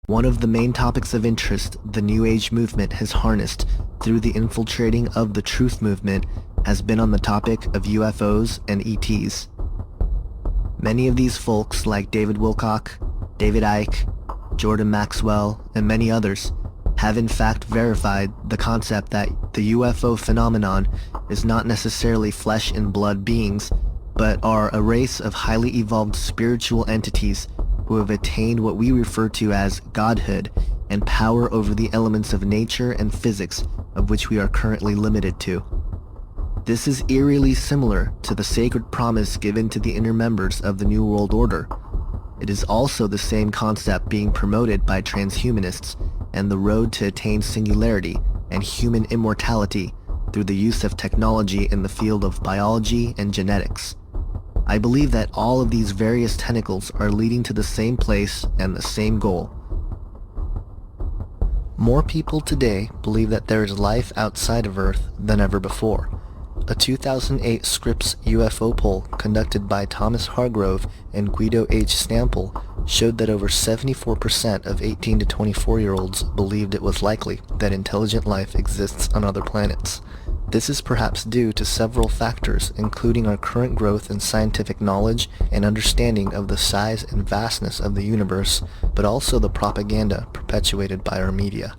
One of the main topics of interest the New Age movement has harnessed through the infiltrating of the Truth movement has been on the topic of UFOs and ETs. Many of these folks, like David Wilcock, David Icke, Jordan Maxwell, and many others, have in fact verified the concept that the UFO phenomenon is not necessarily flesh and blood beings, but are a race of highly evolved spiritual entities who have attained what we refer to as godhood and power over the elements of nature and physics of which we are currently limited to. This is eerily similar to the sacred promise given to the inner members of the New World Order. It is also the same concept being promoted by transhumanists and the road to attain singularity and human immortality through the use of technology in the field of biology and genetics. I believe that all of these various tentacles are leading to the same place and the same goal. More people today believe that there is life outside of Earth than ever before. A 2008 Scripps UFO poll conducted by Thomas Hargrove and Guido H. Stample showed that over 74% of 18 to 24-year-olds believed it was likely that intelligent life exists on other planets. This is perhaps due to several factors, including our current growth in scientific knowledge and understanding of the size and vastness of the universe, but also the propaganda perpetuated by our media.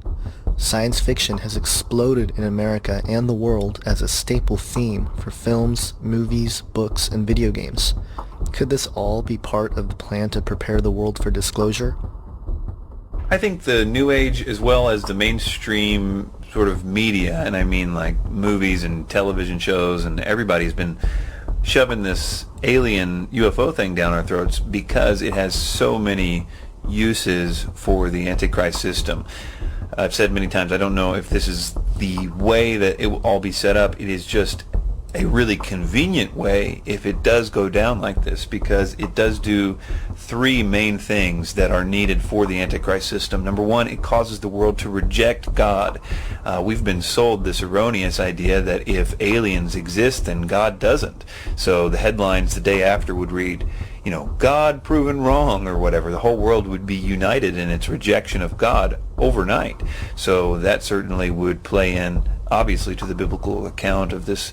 Science fiction has exploded in America and the world as a staple theme for films, movies, books, and video games. Could this all be part of the plan to prepare the world for disclosure? I think the New Age, as well as the mainstream sort of media, and I mean like movies and television shows, and everybody's been shoving this alien UFO thing down our throats because it has so many uses for the Antichrist system. I've said many times, I don't know if this is the way that it will all be set up. It is just a really convenient way if it does go down like this, because it does do three main things that are needed for the Antichrist system. Number one, it causes the world to reject God. We've been sold this erroneous idea that if aliens exist, then God doesn't. So the headlines the day after would read, God proven wrong or whatever. The whole world would be united in its rejection of God overnight. So that certainly would play in, obviously, to the biblical account of this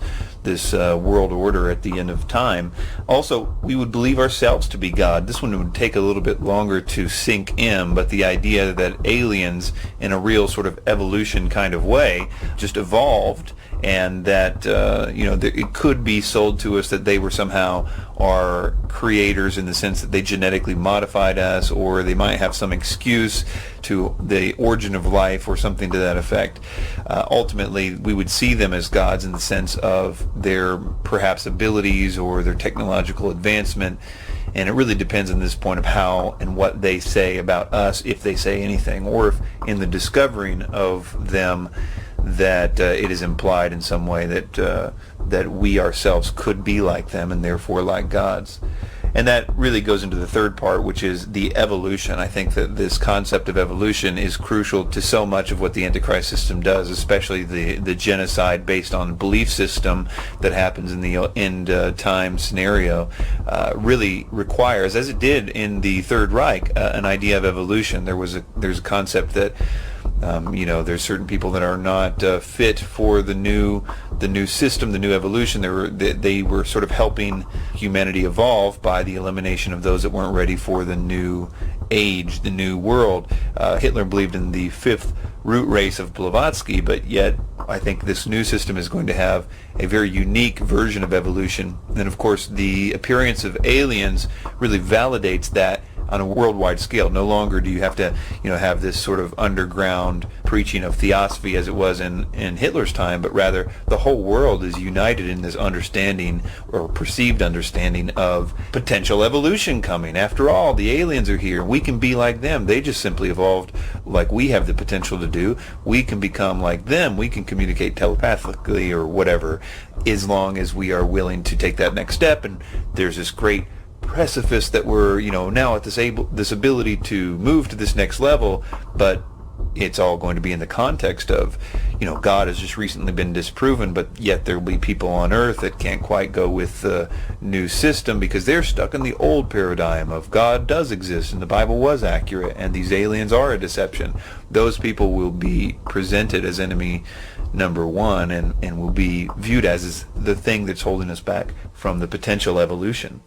world order at the end of time. Also, we would believe ourselves to be God. This one would take a little bit longer to sink in, but the idea that aliens, in a real sort of evolution kind of way, just evolved, and that it could be sold to us that they were somehow our creators in the sense that they genetically modified us, or they might have some excuse to the origin of life or something to that effect. Ultimately, we would see them as gods in the sense of their perhaps abilities or their technological advancement, and it really depends on this point of how and what they say about us, if they say anything, or if in the discovering of them that it is implied in some way that we ourselves could be like them and therefore like gods. And that really goes into the third part, which is the evolution. I think that this concept of evolution is crucial to so much of what the Antichrist system does, especially the genocide based on belief system that happens in the end time scenario, really requires, as it did in the Third Reich, an idea of evolution. There's a concept that there's certain people that are not fit for the new system, the new evolution. They were sort of helping humanity evolve by the elimination of those that weren't ready for the new age, the new world. Hitler believed in the fifth root race of Blavatsky, but yet I think this new system is going to have a very unique version of evolution. And of course, the appearance of aliens really validates that on a worldwide scale. No longer do you have to, have this sort of underground preaching of theosophy as it was in Hitler's time, but rather the whole world is united in this understanding, or perceived understanding, of potential evolution coming. After all, the aliens are here. We can be like them. They just simply evolved like we have the potential to do. We can become like them. We can communicate telepathically or whatever, as long as we are willing to take that next step. And there's this great precipice that we're now at this ability to move to this next level, but it's all going to be in the context of, God has just recently been disproven, but yet there will be people on Earth that can't quite go with the new system because they're stuck in the old paradigm of God does exist and the Bible was accurate and these aliens are a deception. Those people will be presented as enemy number one and will be viewed as the thing that's holding us back from the potential evolution.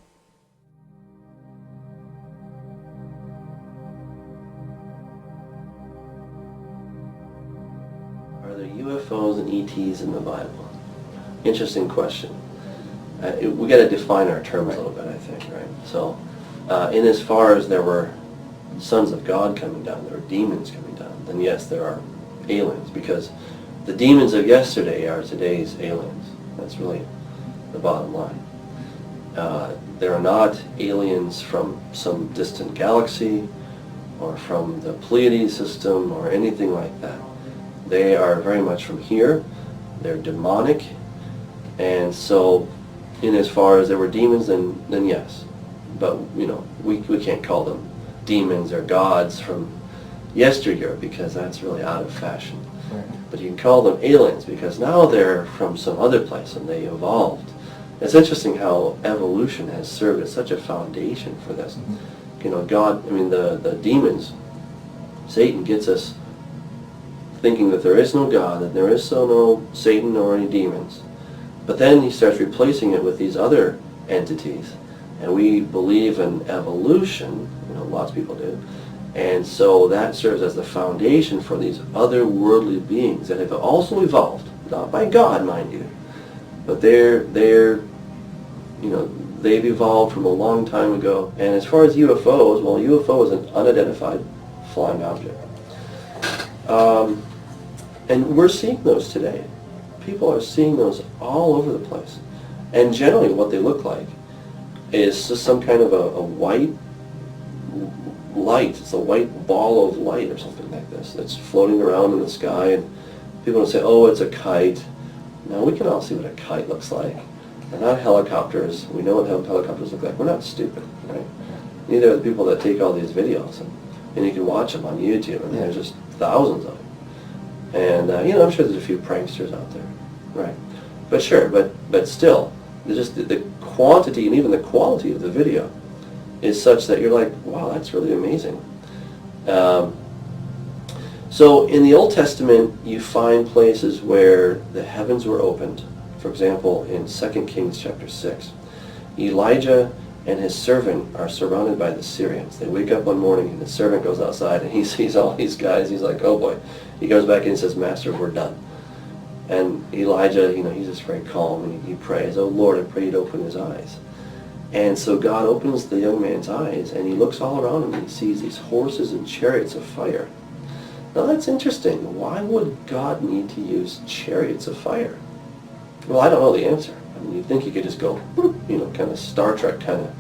Are there UFOs and ETs in the Bible? Interesting question. We got to define our terms a little bit, I think, right? So, in as far as there were sons of God coming down, there were demons coming down, then yes, there are aliens, because the demons of yesterday are today's aliens. That's really the bottom line. There are not aliens from some distant galaxy or from the Pleiades system or anything like that. They are very much from here. They're demonic. And so, in as far as there were demons, then yes. But, we can't call them demons or gods from yesteryear because that's really out of fashion. Right. But you can call them aliens because now they're from some other place and they evolved. It's interesting how evolution has served as such a foundation for this. Mm-hmm. The demons, Satan gets us thinking that there is no God, that there is no Satan or any demons. But then he starts replacing it with these other entities. And we believe in evolution, lots of people do. And so that serves as the foundation for these otherworldly beings that have also evolved, not by God, mind you, but they've evolved from a long time ago. And as far as UFOs, well, UFO is an unidentified flying object. And we're seeing those today. People are seeing those all over the place. And generally what they look like is just some kind of a white light. It's a white ball of light or something like this that's floating around in the sky. And people will say, oh, it's a kite. Now we can all see what a kite looks like. They're not helicopters. We know what helicopters look like. We're not stupid, right? Neither are the people that take all these videos. And you can watch them on YouTube, and there's just thousands of them. And, I'm sure there's a few pranksters out there, right? But sure, but still, just the quantity and even the quality of the video is such that you're like, wow, that's really amazing. So in the Old Testament, you find places where the heavens were opened. For example, in 2 Kings chapter 6, Elijah and his servant are surrounded by the Syrians. They wake up one morning and the servant goes outside and he sees all these guys. He's like, oh boy. He goes back in and says, Master, we're done. And Elijah, he's just very calm and he prays, oh Lord, I pray you'd open his eyes. And so God opens the young man's eyes and he looks all around him and he sees these horses and chariots of fire. Now that's interesting. Why would God need to use chariots of fire? Well, I don't know the answer. I mean, you'd think you could just go, kind of Star Trek kind of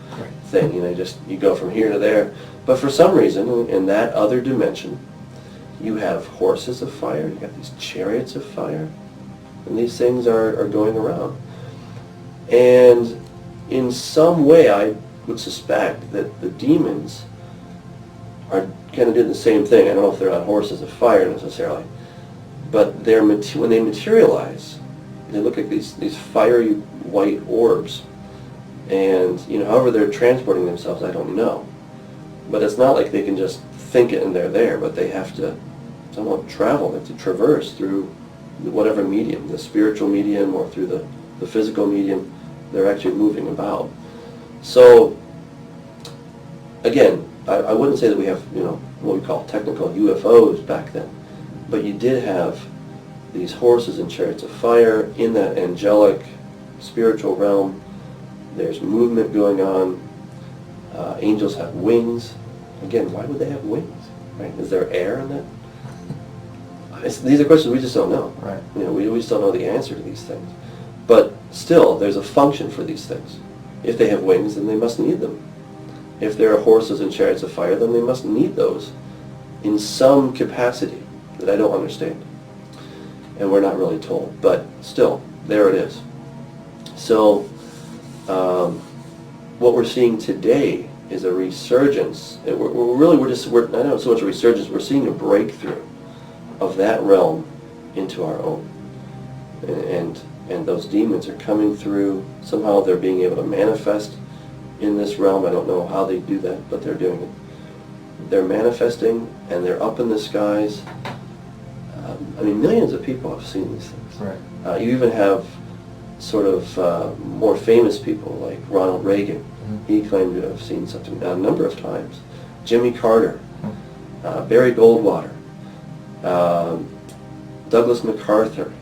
thing. You go from here to there. But for some reason, in that other dimension, you have horses of fire, you got these chariots of fire, and these things are going around. And in some way, I would suspect that the demons are kind of doing the same thing. I don't know if they're on horses of fire necessarily, but when they materialize, they look like these fiery white orbs. And, however they're transporting themselves, I don't know. But it's not like they can just think it and they're there, but they have to somewhat travel. They have to traverse through whatever medium, the spiritual medium or through the physical medium. They're actually moving about. So, again, I wouldn't say that we have, what we call technical UFOs back then, but you did have these horses and chariots of fire in that angelic spiritual realm. There's movement going on. Angels have wings. Again, why would they have wings? Right? Is there air in that? These are questions we just don't know. Right. We just don't know the answer to these things. But still, there's a function for these things. If they have wings, then they must need them. If there are horses and chariots of fire, then they must need those in some capacity that I don't understand. And we're not really told. But still, there it is. So, what we're seeing today is a resurgence. We're not so much a resurgence, we're seeing a breakthrough of that realm into our own. And those demons are coming through. Somehow they're being able to manifest in this realm. I don't know how they do that, but they're doing it. They're manifesting, and they're up in the skies. I mean, millions of people have seen these things. Right. You even have sort of more famous people like Ronald Reagan. Mm-hmm. He claimed to have seen something a number of times. Jimmy Carter, Barry Goldwater, Douglas MacArthur.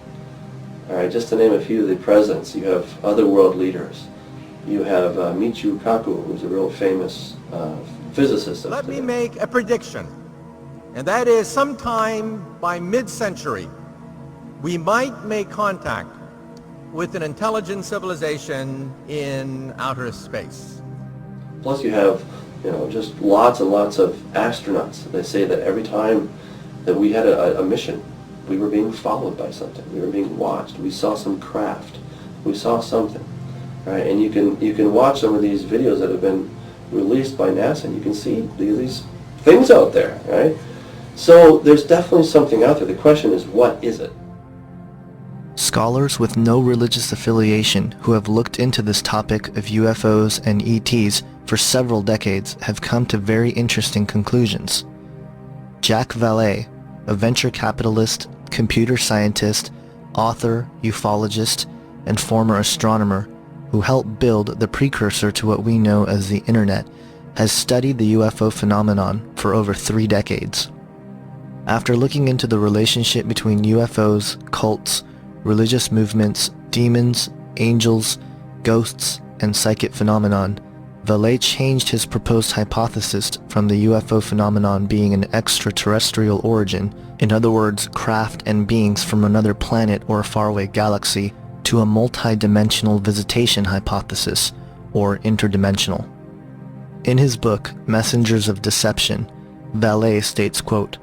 All right, just to name a few of the presidents. You have other world leaders. You have Michio Kaku, who's a real famous physicist. Let me make a prediction, and that is sometime by mid-century, we might make contact with an intelligent civilization in outer space. Plus you have, just lots and lots of astronauts. They say that every time that we had a mission, we were being followed by something. We were being watched. We saw some craft. We saw something. Right? And you can watch some of these videos that have been released by NASA, and you can see these things out there, right? So there's definitely something out there. The question is, what is it? Scholars with no religious affiliation who have looked into this topic of UFOs and ETs for several decades have come to very interesting conclusions. Jack Vallée, a venture capitalist, computer scientist, author, ufologist, and former astronomer who helped build the precursor to what we know as the Internet, has studied the UFO phenomenon for over 3 decades. After looking into the relationship between UFOs, cults, religious movements, demons, angels, ghosts, and psychic phenomenon, Vallée changed his proposed hypothesis from the UFO phenomenon being an extraterrestrial origin, in other words, craft and beings from another planet or a faraway galaxy, to a multi-dimensional visitation hypothesis, or interdimensional. In his book, Messengers of Deception, Vallée states, quote,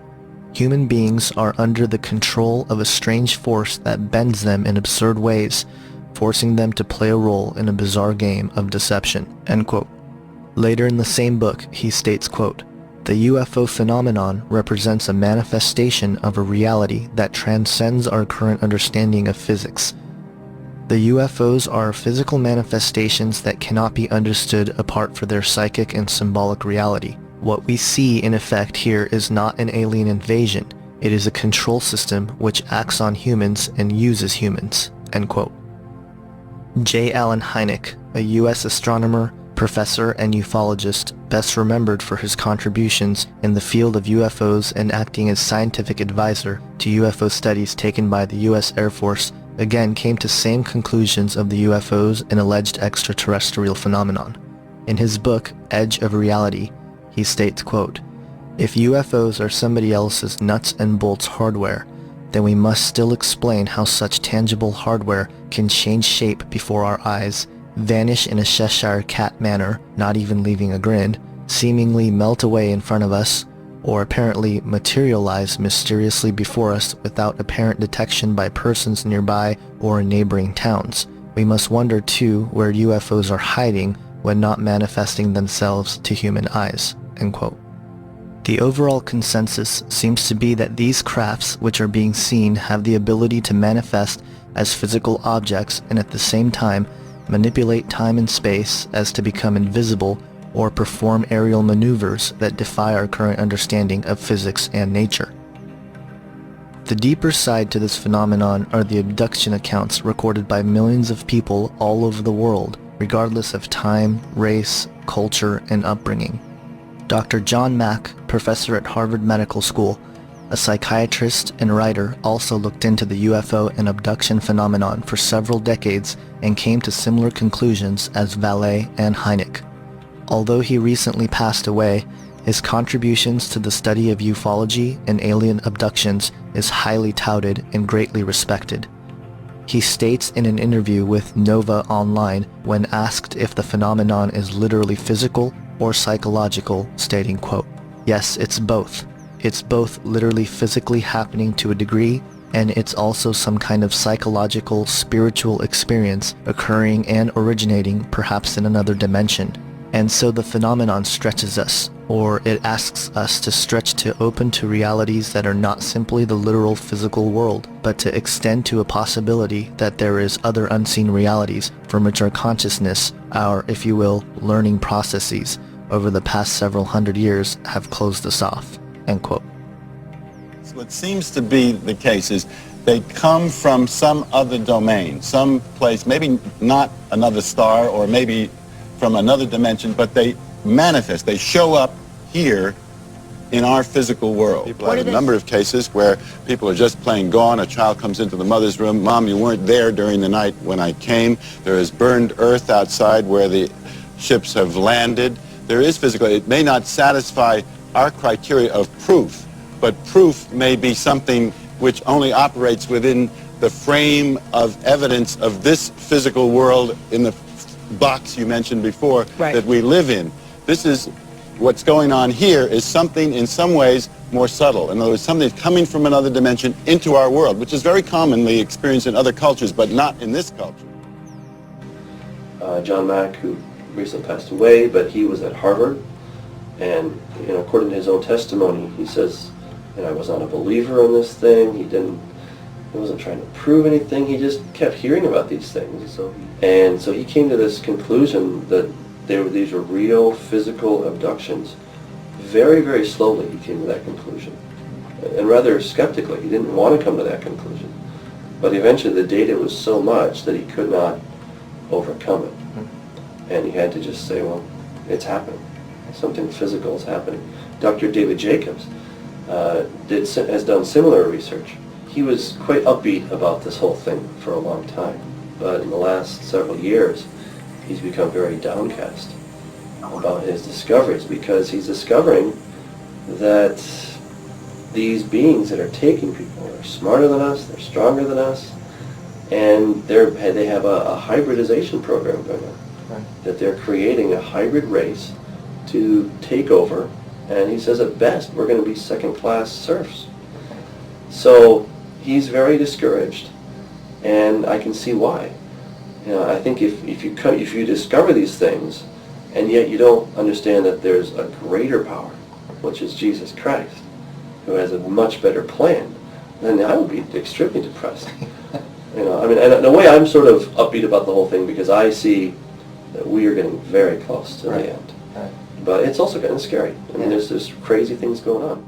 "Human beings are under the control of a strange force that bends them in absurd ways, forcing them to play a role in a bizarre game of deception." End quote. Later in the same book, he states, quote, "The UFO phenomenon represents a manifestation of a reality that transcends our current understanding of physics. The UFOs are physical manifestations that cannot be understood apart from their psychic and symbolic reality. What we see in effect here is not an alien invasion. It is a control system which acts on humans and uses humans." End quote. J. Allen Hynek, a U.S. astronomer, professor, and ufologist, best remembered for his contributions in the field of UFOs and acting as scientific advisor to UFO studies taken by the U.S. Air Force, again came to same conclusions of the UFOs and alleged extraterrestrial phenomenon. In his book, Edge of Reality, he states, quote, "If UFOs are somebody else's nuts and bolts hardware, then we must still explain how such tangible hardware can change shape before our eyes, vanish in a Cheshire cat manner, not even leaving a grin, seemingly melt away in front of us, or apparently materialize mysteriously before us without apparent detection by persons nearby or in neighboring towns. We must wonder too where UFOs are hiding when not manifesting themselves to human eyes." End quote. The overall consensus seems to be that these crafts which are being seen have the ability to manifest as physical objects and at the same time manipulate time and space as to become invisible or perform aerial maneuvers that defy our current understanding of physics and nature. The deeper side to this phenomenon are the abduction accounts recorded by millions of people all over the world, regardless of time, race, culture, and upbringing. Dr. John Mack, professor at Harvard Medical School, a psychiatrist and writer, also looked into the UFO and abduction phenomenon for several decades and came to similar conclusions as Vallée and Hynek. Although he recently passed away, his contributions to the study of ufology and alien abductions is highly touted and greatly respected. He states in an interview with Nova Online when asked if the phenomenon is literally physical or psychological, stating, quote, "Yes, it's both. It's both literally physically happening to a degree, and it's also some kind of psychological, spiritual experience occurring and originating perhaps in another dimension. And so the phenomenon stretches us, or it asks us to stretch to open to realities that are not simply the literal physical world, but to extend to a possibility that there is other unseen realities from which our consciousness, our, if you will, learning processes over the past several hundred years have closed us off." End quote. So what seems to be the case is they come from some other domain, some place, maybe not another star or maybe from another dimension, but they manifest, they show up here in our physical world. People have a number of cases where people are just playing gone. A child comes into the mother's room. "Mom, you weren't there during the night when I came." There is burned earth outside where the ships have landed. There is physical. It may not satisfy our criteria of proof, but proof may be something which only operates within the frame of evidence of this physical world in the box you mentioned before that we live in. This is what's going on here is something in some ways more subtle. In other words, something that's coming from another dimension into our world, which is very commonly experienced in other cultures, but not in this culture. John Mack, who recently passed away, but he was at Harvard, and according to his own testimony, he says, I was not a believer in this thing. He wasn't trying to prove anything. He just kept hearing about these things. So he came to this conclusion that these were real physical abductions. Very, very slowly he came to that conclusion. And rather skeptically. He didn't want to come to that conclusion. But eventually the data was so much that he could not overcome it. And he had to just say, well, it's happening. Something physical is happening. Dr. David Jacobs has done similar research. He was quite upbeat about this whole thing for a long time, but in the last several years he's become very downcast about his discoveries, because he's discovering that these beings that are taking people are smarter than us, they're stronger than us, and they have a hybridization program going on. Right. That they're creating a hybrid race to take over, and he says at best we're going to be second-class serfs. So he's very discouraged, and I can see why. I think if you discover these things, and yet you don't understand that there's a greater power, which is Jesus Christ, who has a much better plan, then I would be extremely depressed. And in a way I'm sort of upbeat about the whole thing, because I see that we are getting very close to the end. Right. But it's also kind of scary. There's just crazy things going on.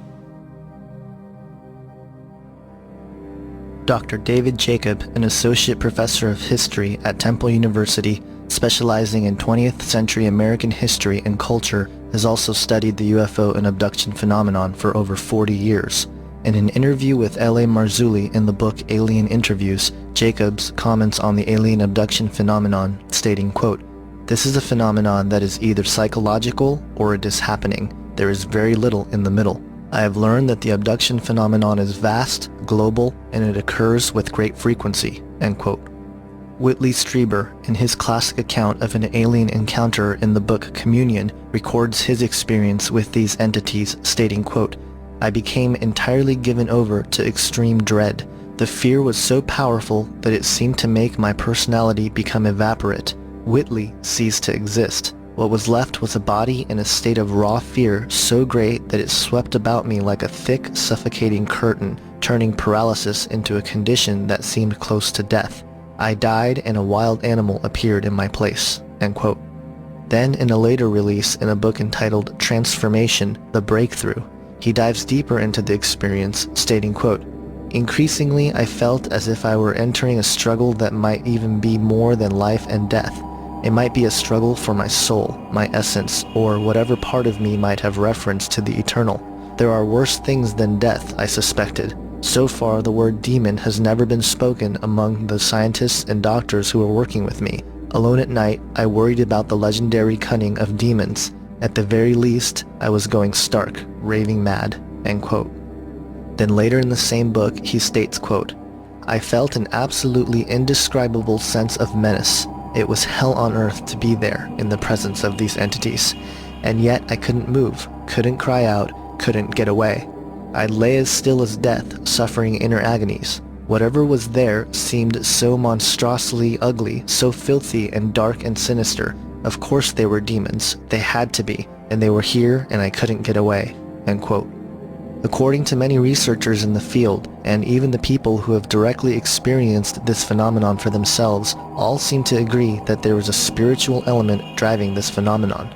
Dr. David Jacob, an associate professor of history at Temple University, specializing in 20th century American history and culture, has also studied the UFO and abduction phenomenon for over 40 years. In an interview with L.A. Marzulli in the book Alien Interviews, Jacobs comments on the alien abduction phenomenon, stating, quote, "This is a phenomenon that is either psychological or it is happening. There is very little in the middle. I have learned that the abduction phenomenon is vast, global, and it occurs with great frequency." End quote. Whitley Strieber, in his classic account of an alien encounter in the book Communion, records his experience with these entities, stating, quote, "I became entirely given over to extreme dread. The fear was so powerful that it seemed to make my personality become evaporate. Whitley ceased to exist. What was left was a body in a state of raw fear so great that it swept about me like a thick, suffocating curtain, turning paralysis into a condition that seemed close to death. I died and a wild animal appeared in my place." End quote. Then, in a later release in a book entitled Transformation, The Breakthrough, he dives deeper into the experience, stating, quote, "Increasingly, I felt as if I were entering a struggle that might even be more than life and death. It might be a struggle for my soul, my essence, or whatever part of me might have reference to the eternal. There are worse things than death, I suspected. So far, the word demon has never been spoken among the scientists and doctors who were working with me. Alone at night, I worried about the legendary cunning of demons. At the very least, I was going stark, raving mad." End quote. Then later in the same book, he states, quote, "I felt an absolutely indescribable sense of menace. It was hell on earth to be there in the presence of these entities, and yet I couldn't move, couldn't cry out, couldn't get away. I lay as still as death, suffering inner agonies. Whatever was there seemed so monstrously ugly, so filthy and dark and sinister. Of course they were demons. They had to be, and they were here and I couldn't get away." End quote. According to many researchers in the field, and even the people who have directly experienced this phenomenon for themselves, all seem to agree that there is a spiritual element driving this phenomenon.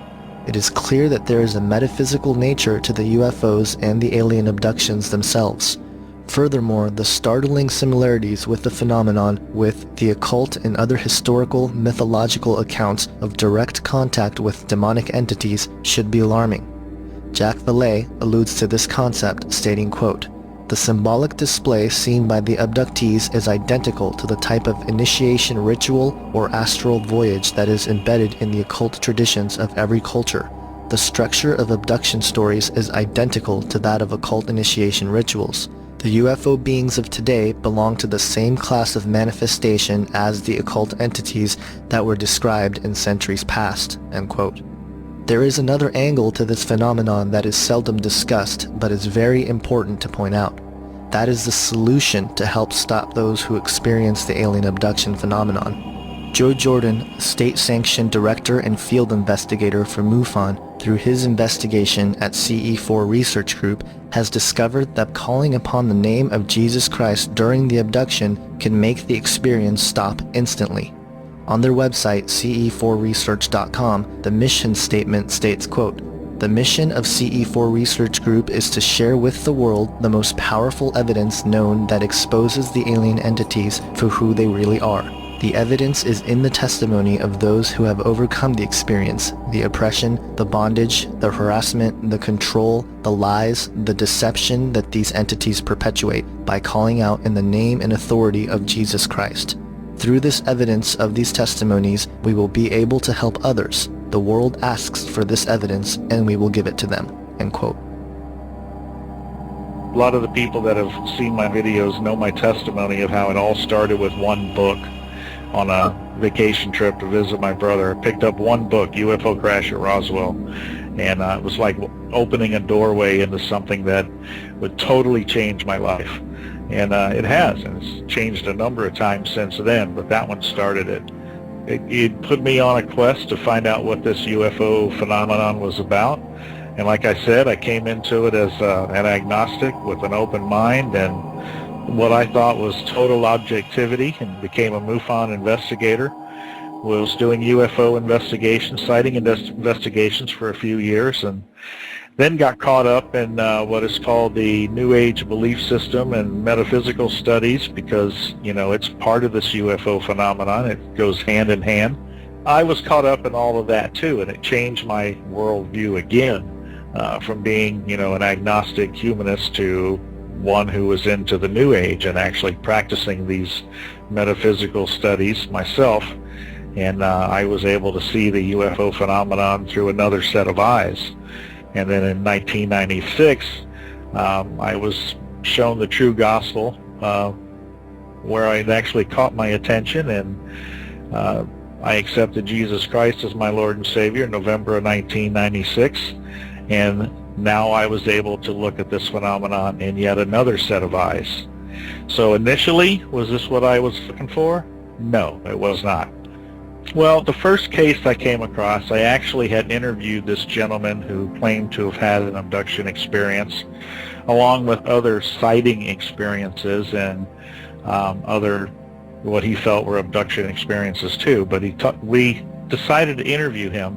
It is clear that there is a metaphysical nature to the UFOs and the alien abductions themselves. Furthermore, the startling similarities with the phenomenon with the occult and other historical, mythological accounts of direct contact with demonic entities should be alarming. Jack Valet alludes to this concept, stating, quote, "The symbolic display seen by the abductees is identical to the type of initiation ritual or astral voyage that is embedded in the occult traditions of every culture. The structure of abduction stories is identical to that of occult initiation rituals. The UFO beings of today belong to the same class of manifestation as the occult entities that were described in centuries past." End quote. There is another angle to this phenomenon that is seldom discussed, but is very important to point out. That is the solution to help stop those who experience the alien abduction phenomenon. Joe Jordan, state-sanctioned director and field investigator for MUFON, through his investigation at CE4 Research Group, has discovered that calling upon the name of Jesus Christ during the abduction can make the experience stop instantly. On their website, ce4research.com, the mission statement states, quote, "The mission of CE4 Research Group is to share with the world the most powerful evidence known that exposes the alien entities for who they really are. The evidence is in the testimony of those who have overcome the experience, the oppression, the bondage, the harassment, the control, the lies, the deception that these entities perpetuate by calling out in the name and authority of Jesus Christ. Through this evidence of these testimonies, we will be able to help others. The world asks for this evidence, and we will give it to them." End quote. A lot of the people that have seen my videos know my testimony of how it all started with one book. On a vacation trip to visit my brother, I picked up one book, UFO Crash at Roswell, and it was like opening a doorway into something that would totally change my life. And it has, and it's changed a number of times since then, but that one started it. It put me on a quest to find out what this UFO phenomenon was about. And like I said, I came into it as an agnostic with an open mind and what I thought was total objectivity, and became a MUFON investigator. Was doing UFO investigations, sighting investigations for a few years, and then got caught up in what is called the New Age belief system and metaphysical studies, because, you know, it's part of this UFO phenomenon. It goes hand in hand. I was caught up in all of that too, and it changed my worldview again, from being, you know, an agnostic humanist to one who was into the New Age and actually practicing these metaphysical studies myself. And I was able to see the UFO phenomenon through another set of eyes. And then in 1996, I was shown the true gospel, where it actually caught my attention, and I accepted Jesus Christ as my Lord and Savior in November of 1996. And now I was able to look at this phenomenon in yet another set of eyes. So initially, was this what I was looking for? No, it was not. Well, the first case I came across, I actually had interviewed this gentleman who claimed to have had an abduction experience, along with other sighting experiences and other what he felt were abduction experiences too. But we decided to interview him,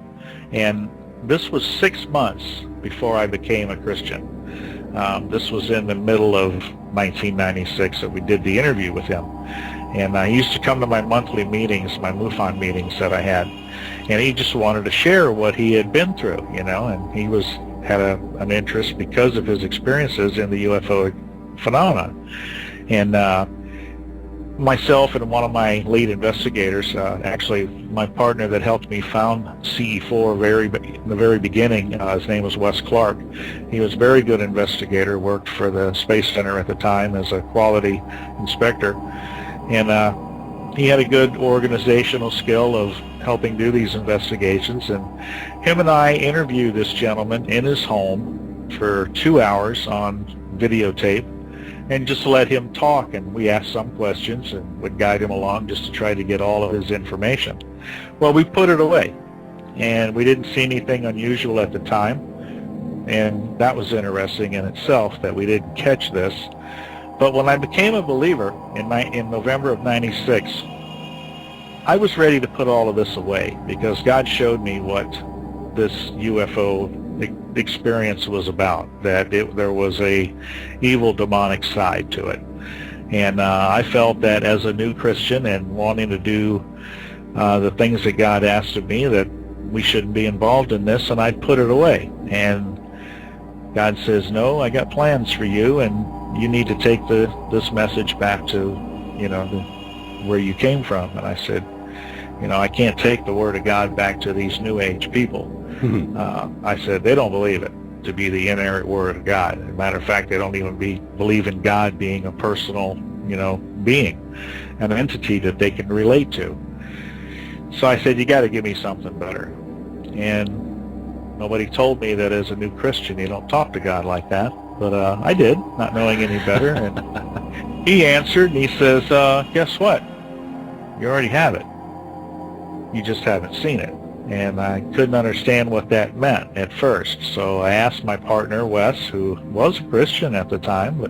and this was 6 months before I became a Christian. This was in the middle of 1996 that we did the interview with him. And he used to come to my monthly meetings, my MUFON meetings that I had, and he just wanted to share what he had been through, you know, and he had an interest because of his experiences in the UFO phenomenon. And myself and one of my lead investigators, actually my partner that helped me found CE4 in the very beginning, his name was Wes Clark. He was a very good investigator, worked for the Space Center at the time as a quality inspector. And he had a good organizational skill of helping do these investigations. And him and I interviewed this gentleman in his home for 2 hours on videotape, and just let him talk. And we asked some questions and would guide him along just to try to get all of his information. Well, we put it away. and we didn't see anything unusual at the time, and that was interesting in itself that we didn't catch this. But when I became a believer in November of 96, I was ready to put all of this away because God showed me what this UFO experience was about, that there was a evil demonic side to it. And I felt that as a new Christian and wanting to do the things that God asked of me, that we shouldn't be involved in this, and I'd put it away. And God says, no, I got plans for you, and you need to take this message back to, where you came from. And I said, I can't take the Word of God back to these New Age people. I said, they don't believe it to be the inerrant Word of God. As a matter of fact, they don't even believe in God being a personal, being, an entity that they can relate to. So I said, you got to give me something better. And nobody told me that as a new Christian you don't talk to God like that. But I did, not knowing any better. And he answered, and he says, guess what? You already have it. You just haven't seen it. And I couldn't understand what that meant at first. So I asked my partner, Wes, who was a Christian at the time,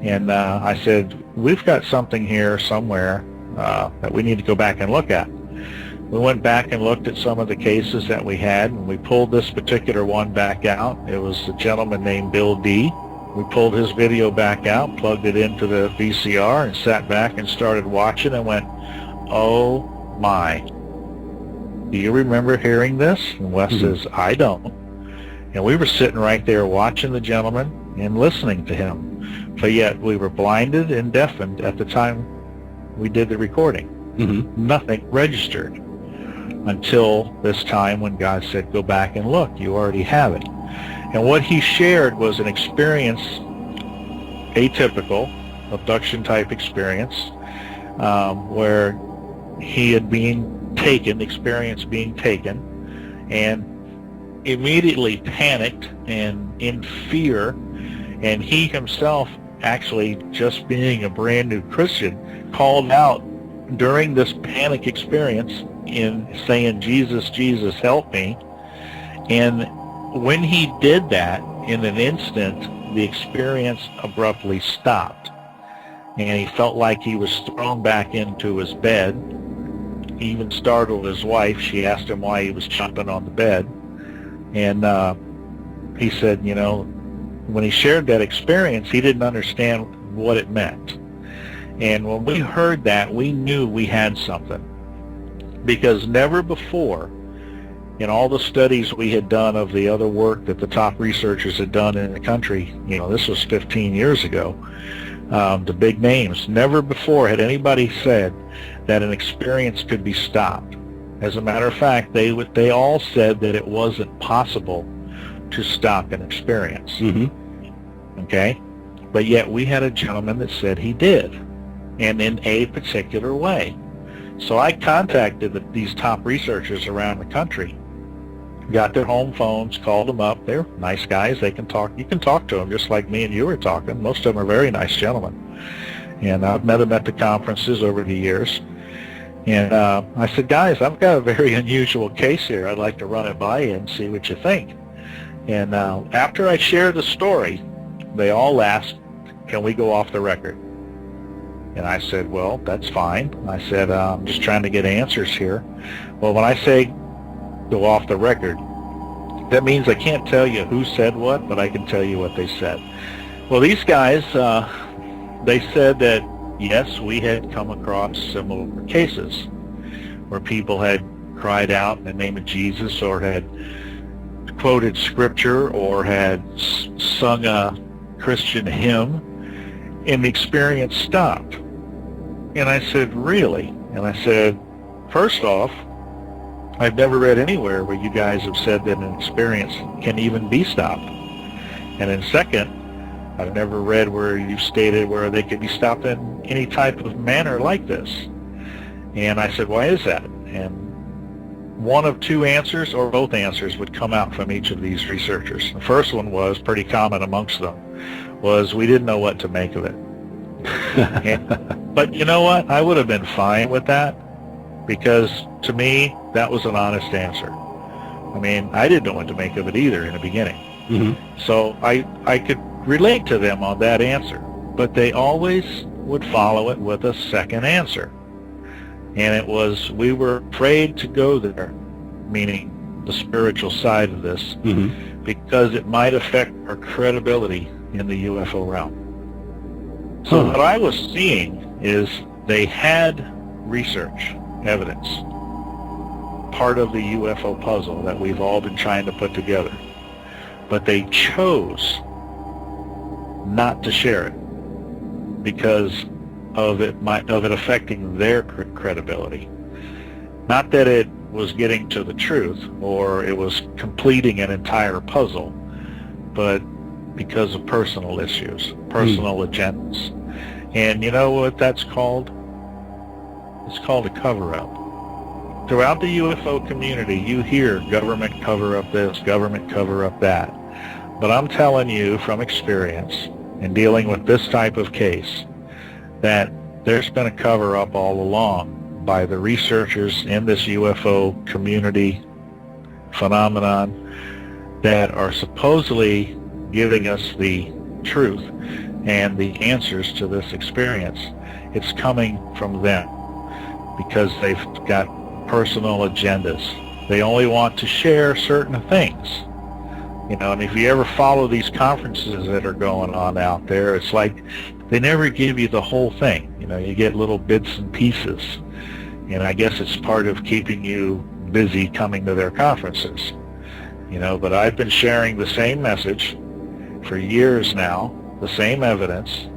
and I said, we've got something here somewhere that we need to go back and look at. We went back and looked at some of the cases that we had, and we pulled this particular one back out. It was a gentleman named Bill D. We pulled his video back out, plugged it into the VCR, and sat back and started watching and went, oh my. Do you remember hearing this? And Wes says, I don't. And we were sitting right there watching the gentleman and listening to him. But yet we were blinded and deafened at the time we did the recording. Nothing registered until this time when God said, go back and look. You already have it. And what he shared was an experience, atypical, abduction-type experience, where he had experienced being taken, and immediately panicked and in fear, and he himself, actually just being a brand new Christian, called out during this panic experience in saying, Jesus, Jesus, help me. And when he did that, in an instant, the experience abruptly stopped, and he felt like he was thrown back into his bed. He even startled his wife. She asked him why he was jumping on the bed. And he said, when he shared that experience, he didn't understand what it meant. And when we heard that, we knew we had something. Because never before, in all the studies we had done of the other work that the top researchers had done in the country, this was 15 years ago, the big names, never before had anybody said that an experience could be stopped. As a matter of fact, they all said that it wasn't possible to stop an experience. Okay? But yet we had a gentleman that said he did, and in a particular way. So I contacted these top researchers around the country, got their home phones, called them up. They're nice guys. They can talk. You can talk to them just like me and you were talking. Most of them are very nice gentlemen. And I've met them at the conferences over the years. And I said, guys, I've got a very unusual case here. I'd like to run it by you and see what you think. And after I shared the story, they all asked, can we go off the record? And I said, well, that's fine. I said, I'm just trying to get answers here. Well, when I say go off the record, that means I can't tell you who said what, but I can tell you what they said. Well, these guys, they said that, yes, we had come across similar cases where people had cried out in the name of Jesus, or had quoted scripture, or had sung a Christian hymn, and the experience stopped. And I said, really? And I said, first off, I've never read anywhere where you guys have said that an experience can even be stopped. And then second, I've never read where you've stated where they could be stopped in any type of manner like this. And I said, why is that? And one of two answers or both answers would come out from each of these researchers. The first one was pretty common amongst them, was we didn't know what to make of it. But you know what? I would have been fine with that, because to me, that was an honest answer. I mean, I didn't know what to make of it either in the beginning. So I could relate to them on that answer, but they always would follow it with a second answer. And it was, we were afraid to go there, meaning the spiritual side of this, because it might affect our credibility in the UFO realm. So what I was seeing is they had research, evidence, part of the UFO puzzle that we've all been trying to put together. But they chose not to share it because of it affecting their credibility. Not that it was getting to the truth or it was completing an entire puzzle, but because of personal issues, personal agendas. And you know what that's called? It's called a cover-up. Throughout the UFO community, you hear government cover-up this, government cover-up that. But I'm telling you from experience in dealing with this type of case that there's been a cover-up all along by the researchers in this UFO community phenomenon that are supposedly giving us the truth and the answers to this experience. It's coming from them because they've got personal agendas. They only want to share certain things. You know, and if you ever follow these conferences that are going on out there, it's like they never give you the whole thing. You know, you get little bits and pieces. And I guess it's part of keeping you busy coming to their conferences. You know, but I've been sharing the same message for years now, the same evidence,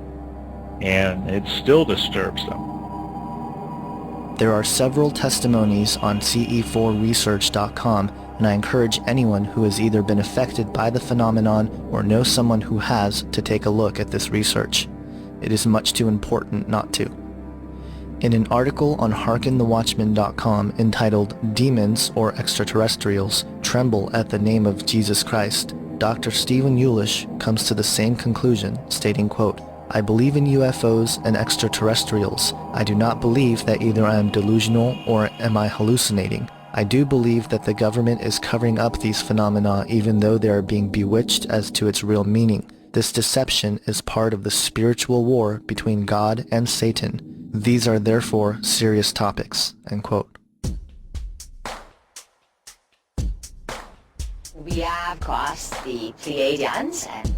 and it still disturbs them. There are several testimonies on ce4research.com, and I encourage anyone who has either been affected by the phenomenon or knows someone who has to take a look at this research. It is much too important not to. In an article on hearkenthewatchman.com entitled Demons or Extraterrestrials Tremble at the Name of Jesus Christ, Dr. Stephen Yulish comes to the same conclusion, stating, quote, I believe in UFOs and extraterrestrials. I do not believe that either I am delusional or am I hallucinating. I do believe that the government is covering up these phenomena even though they are being bewitched as to its real meaning. This deception is part of the spiritual war between God and Satan. These are therefore serious topics, end quote. We are, of course, the Pleiadians, and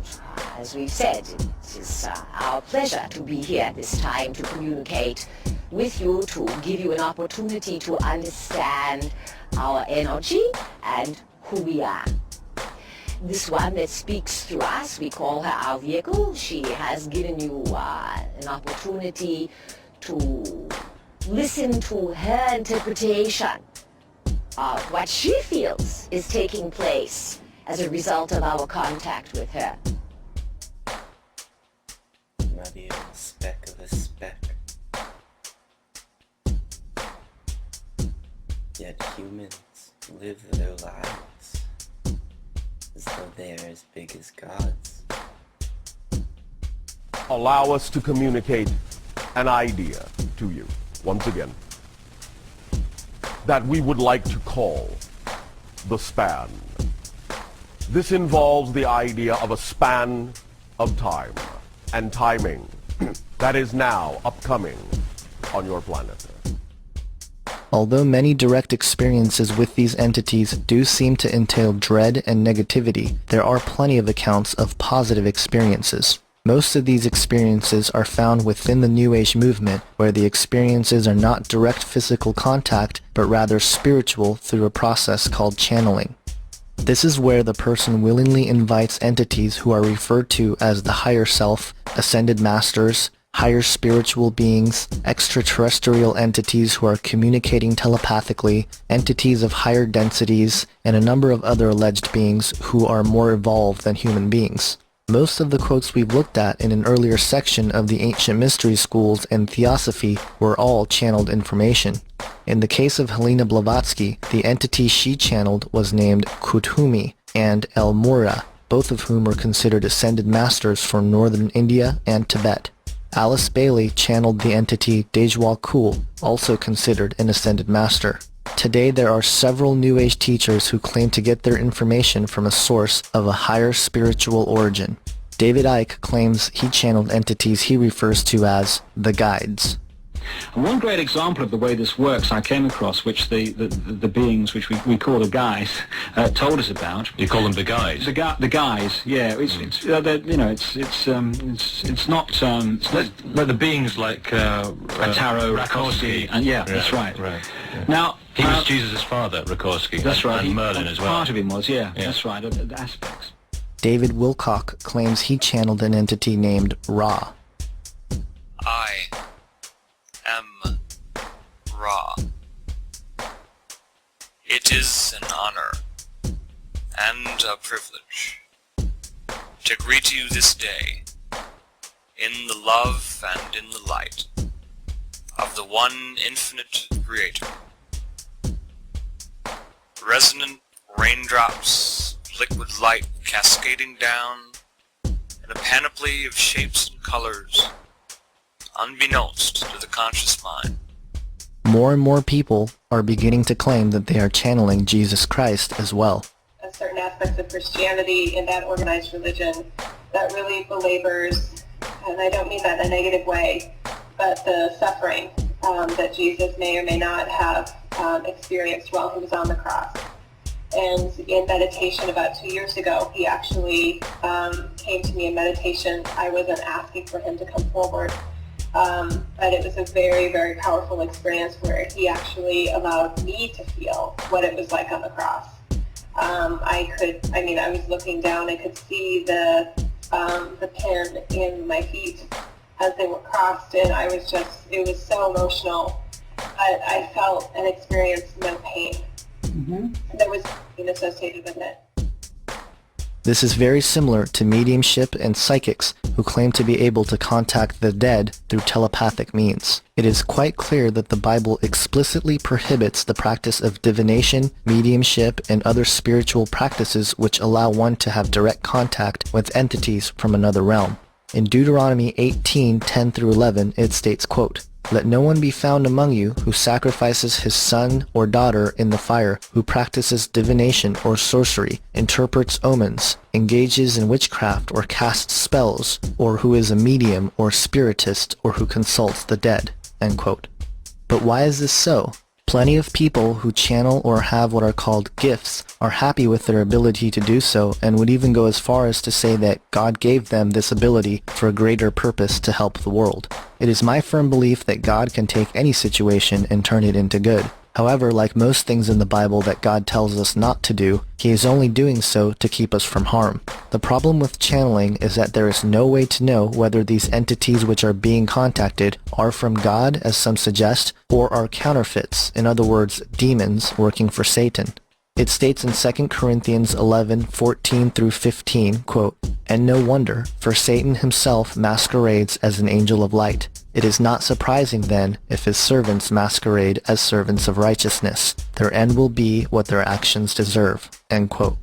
as we've said, it is our pleasure to be here at this time to communicate with you, to give you an opportunity to understand our energy and who we are. This one that speaks through us, we call her our vehicle. She has given you an opportunity to listen to her interpretation of what she feels is taking place as a result of our contact with her. Not even a speck of a speck. Yet humans live their lives as though they are as big as gods. Allow us to communicate an idea to you, once again, that we would like to call the span. This involves the idea of a span of time and timing that is now upcoming on your planet. Although many direct experiences with these entities do seem to entail dread and negativity, there are plenty of accounts of positive experiences. Most of these experiences are found within the New Age movement, where the experiences are not direct physical contact, but rather spiritual through a process called channeling. This is where the person willingly invites entities who are referred to as the higher self, ascended masters, higher spiritual beings, extraterrestrial entities who are communicating telepathically, entities of higher densities, and a number of other alleged beings who are more evolved than human beings. Most of the quotes we've looked at in an earlier section of the ancient mystery schools and theosophy were all channeled information. In the case of Helena Blavatsky, the entity she channeled was named Kuthumi and El Mura, both of whom were considered ascended masters for northern India and Tibet. Alice Bailey channeled the entity Dejwal Kul, also considered an ascended master. Today there are several New Age teachers who claim to get their information from a source of a higher spiritual origin. David Icke claims he channeled entities he refers to as the guides. And one great example of the way this works I came across, which the beings, which we call the guys, told us about. You call them the guys? The guys, yeah. It's not the beings like Taro, Rakoski, and that's right. Right. Yeah. Now he was Jesus' father, Rakoski. That's right. And Merlin as well. Part of him was, yeah. That's right. The aspects. David Wilcock claims he channeled an entity named Ra. I am Ra. It is an honor and a privilege to greet you this day in the love and in the light of the one infinite Creator. Resonant raindrops, liquid light cascading down in a panoply of shapes and colors, unbeknownst to the conscious mind. More and more people are beginning to claim that they are channeling Jesus Christ as well. Certain aspects of Christianity in that organized religion that really belabors, and I don't mean that in a negative way, but the suffering that Jesus may or may not have experienced while he was on the cross. And in meditation about 2 years ago, he actually came to me in meditation. I wasn't asking for him to come forward, but it was a very, very powerful experience where he actually allowed me to feel what it was like on the cross. I was looking down, I could see the pin in my feet as they were crossed, and it was so emotional. I felt and experienced no pain. Mm-hmm. There was pain associated with it. This is very similar to mediumship and psychics who claim to be able to contact the dead through telepathic means. It is quite clear that the Bible explicitly prohibits the practice of divination, mediumship, and other spiritual practices which allow one to have direct contact with entities from another realm. In Deuteronomy 18:10-11, it states, quote, "Let no one be found among you who sacrifices his son or daughter in the fire, who practices divination or sorcery, interprets omens, engages in witchcraft or casts spells, or who is a medium or spiritist, or who consults the dead." End quote. But why is this so? Plenty of people who channel or have what are called gifts are happy with their ability to do so and would even go as far as to say that God gave them this ability for a greater purpose to help the world. It is my firm belief that God can take any situation and turn it into good. However, like most things in the Bible that God tells us not to do, he is only doing so to keep us from harm. The problem with channeling is that there is no way to know whether these entities which are being contacted are from God, as some suggest, or are counterfeits, in other words, demons working for Satan. It states in 2 Corinthians 11:14-15, quote, "And no wonder, for Satan himself masquerades as an angel of light. It is not surprising then if his servants masquerade as servants of righteousness. Their end will be what their actions deserve." End quote.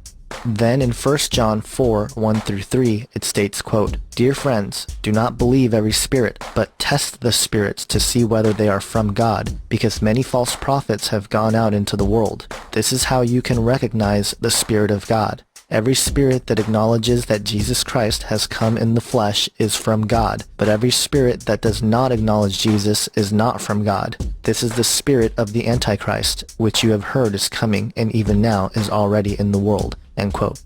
Then in 1 John 4:1-3, it states, quote, "Dear friends, do not believe every spirit, but test the spirits to see whether they are from God, because many false prophets have gone out into the world. This is how you can recognize the Spirit of God. Every spirit that acknowledges that Jesus Christ has come in the flesh is from God, but every spirit that does not acknowledge Jesus is not from God. This is the spirit of the Antichrist, which you have heard is coming and even now is already in the world." End quote.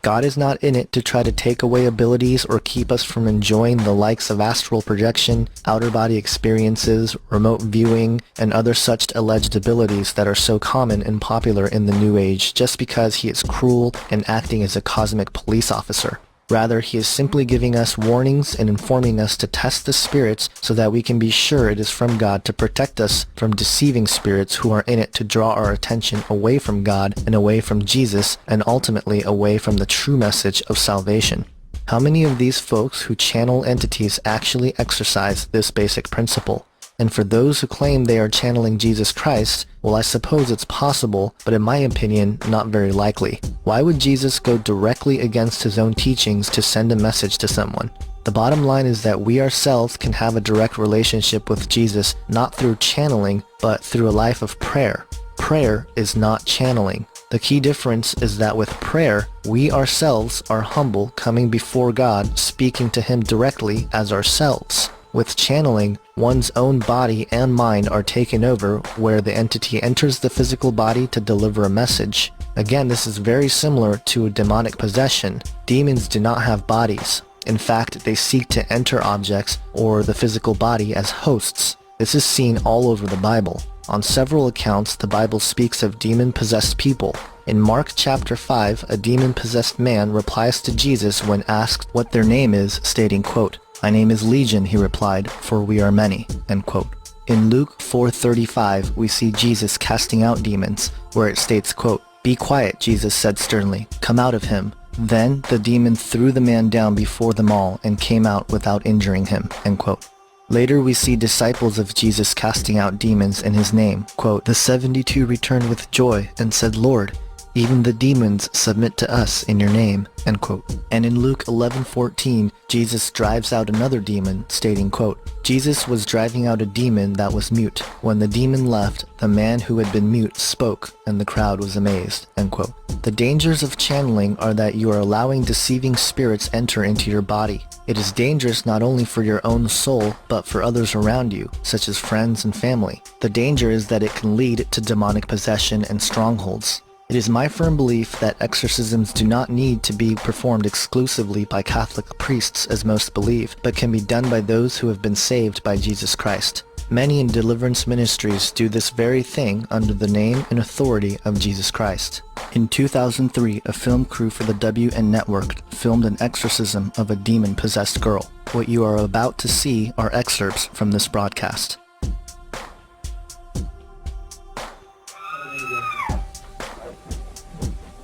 God is not in it to try to take away abilities or keep us from enjoying the likes of astral projection, outer body experiences, remote viewing, and other such alleged abilities that are so common and popular in the New Age just because he is cruel and acting as a cosmic police officer. Rather, he is simply giving us warnings and informing us to test the spirits so that we can be sure it is from God to protect us from deceiving spirits who are in it to draw our attention away from God and away from Jesus and ultimately away from the true message of salvation. How many of these folks who channel entities actually exercise this basic principle? And for those who claim they are channeling Jesus Christ, well, I suppose it's possible, but in my opinion, not very likely. Why would Jesus go directly against his own teachings to send a message to someone? The bottom line is that we ourselves can have a direct relationship with Jesus not through channeling, but through a life of prayer. prayer is not channeling. The key difference is that with prayer, we ourselves are humble, coming before God, speaking to Him directly as ourselves. With channeling, one's own body and mind are taken over, where the entity enters the physical body to deliver a message. Again, this is very similar to a demonic possession. Demons do not have bodies. In fact, they seek to enter objects or the physical body as hosts. This is seen all over the Bible. On several accounts, the Bible speaks of demon-possessed people. In Mark chapter 5, a demon-possessed man replies to Jesus when asked what their name is, stating, quote, "My name is Legion," he replied, "for we are many," end quote. In Luke 4:35, we see Jesus casting out demons, where it states, quote, "Be quiet," Jesus said sternly, "come out of him." Then the demon threw the man down before them all and came out without injuring him, end quote. Later we see disciples of Jesus casting out demons in his name. Quote, "The 72 returned with joy and said, 'Lord, even the demons submit to us in your name,'" end quote. And in Luke 11:14, Jesus drives out another demon, stating, quote, "Jesus was driving out a demon that was mute. When the demon left, the man who had been mute spoke, and the crowd was amazed," end quote. The dangers of channeling are that you are allowing deceiving spirits enter into your body. It is dangerous not only for your own soul, but for others around you, such as friends and family. The danger is that it can lead to demonic possession and strongholds. It is my firm belief that exorcisms do not need to be performed exclusively by Catholic priests, as most believe, but can be done by those who have been saved by Jesus Christ. Many in deliverance ministries do this very thing under the name and authority of Jesus Christ. In 2003, a film crew for the WN Network filmed an exorcism of a demon-possessed girl. What you are about to see are excerpts from this broadcast.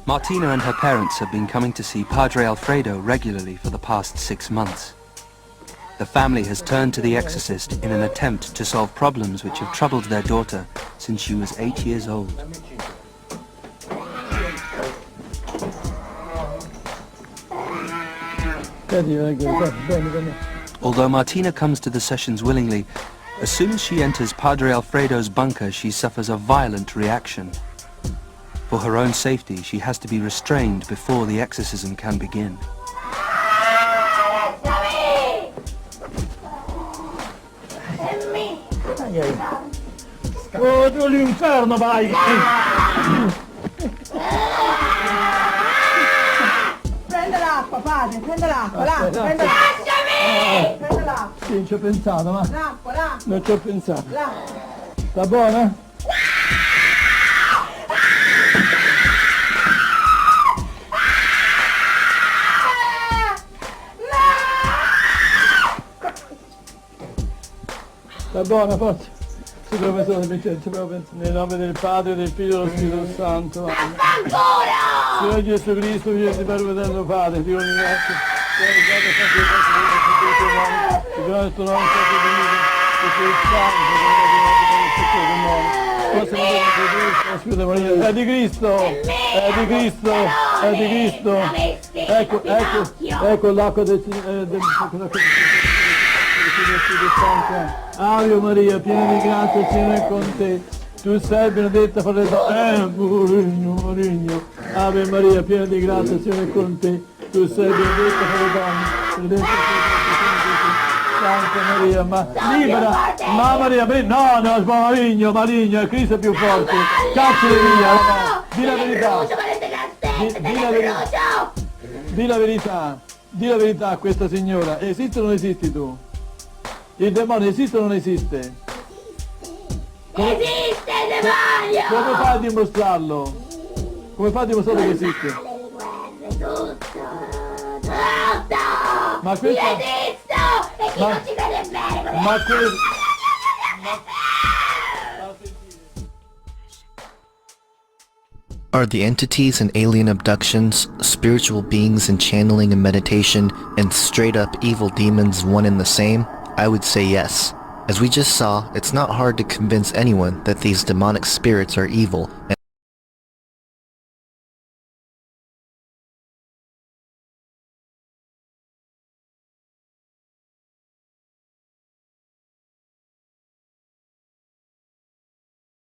Martina and her parents have been coming to see Padre Alfredo regularly for the past 6 months. The family has turned to the exorcist in an attempt to solve problems which have troubled their daughter since she was 8 years old. Although Martina comes to the sessions willingly, as soon as she enters Padre Alfredo's bunker, she suffers a violent reaction. For her own safety, she has to be restrained before the exorcism can begin. Oh, tu l'inferno, vai! Prende l'acqua, padre, prende l'acqua, là, prende l'acqua. Lasciami! Prende l'acqua. Sì, ci ho pensato, ma... L'acqua, l'acqua. Non ci ho pensato. L'acqua. Sta buona? Sta buona, forza? Sì, professore Vincenzo, proprio nel nome del Padre, del Figlio e dello Spirito Santo. Ancora! Signore Gesù Cristo, figlio di Padre, Padre, ti ringrazio. Ti do il tuo nome, è di Cristo, è di Cristo, è di Cristo. Ecco l'acqua del Ave Maria, piena di grazia, il Signore è con te. Tu sei benedetta fra le donne. Murigno. Ave Maria, piena di grazia, il Signore è con te. Tu sei benedetta fra le donne. Benedetta Santa Maria, ma libera. Ma Maria, no, maligno, è Cristo più forte. Cacciali via. Di la verità. Di la verità a questa signora. Esiste o non esisti tu? Il demonio esiste o non esiste? Esiste il demonio! Come fai a dimostrarlo? Come fai a dimostrare che esiste? Tutto! Ma questo... Io esisto! E chi non ci crede bene! Ma Are the entities in alien abductions, spiritual beings in channeling and meditation, and straight-up evil demons one and the same? I would say yes. As we just saw, it's not hard to convince anyone that these demonic spirits are evil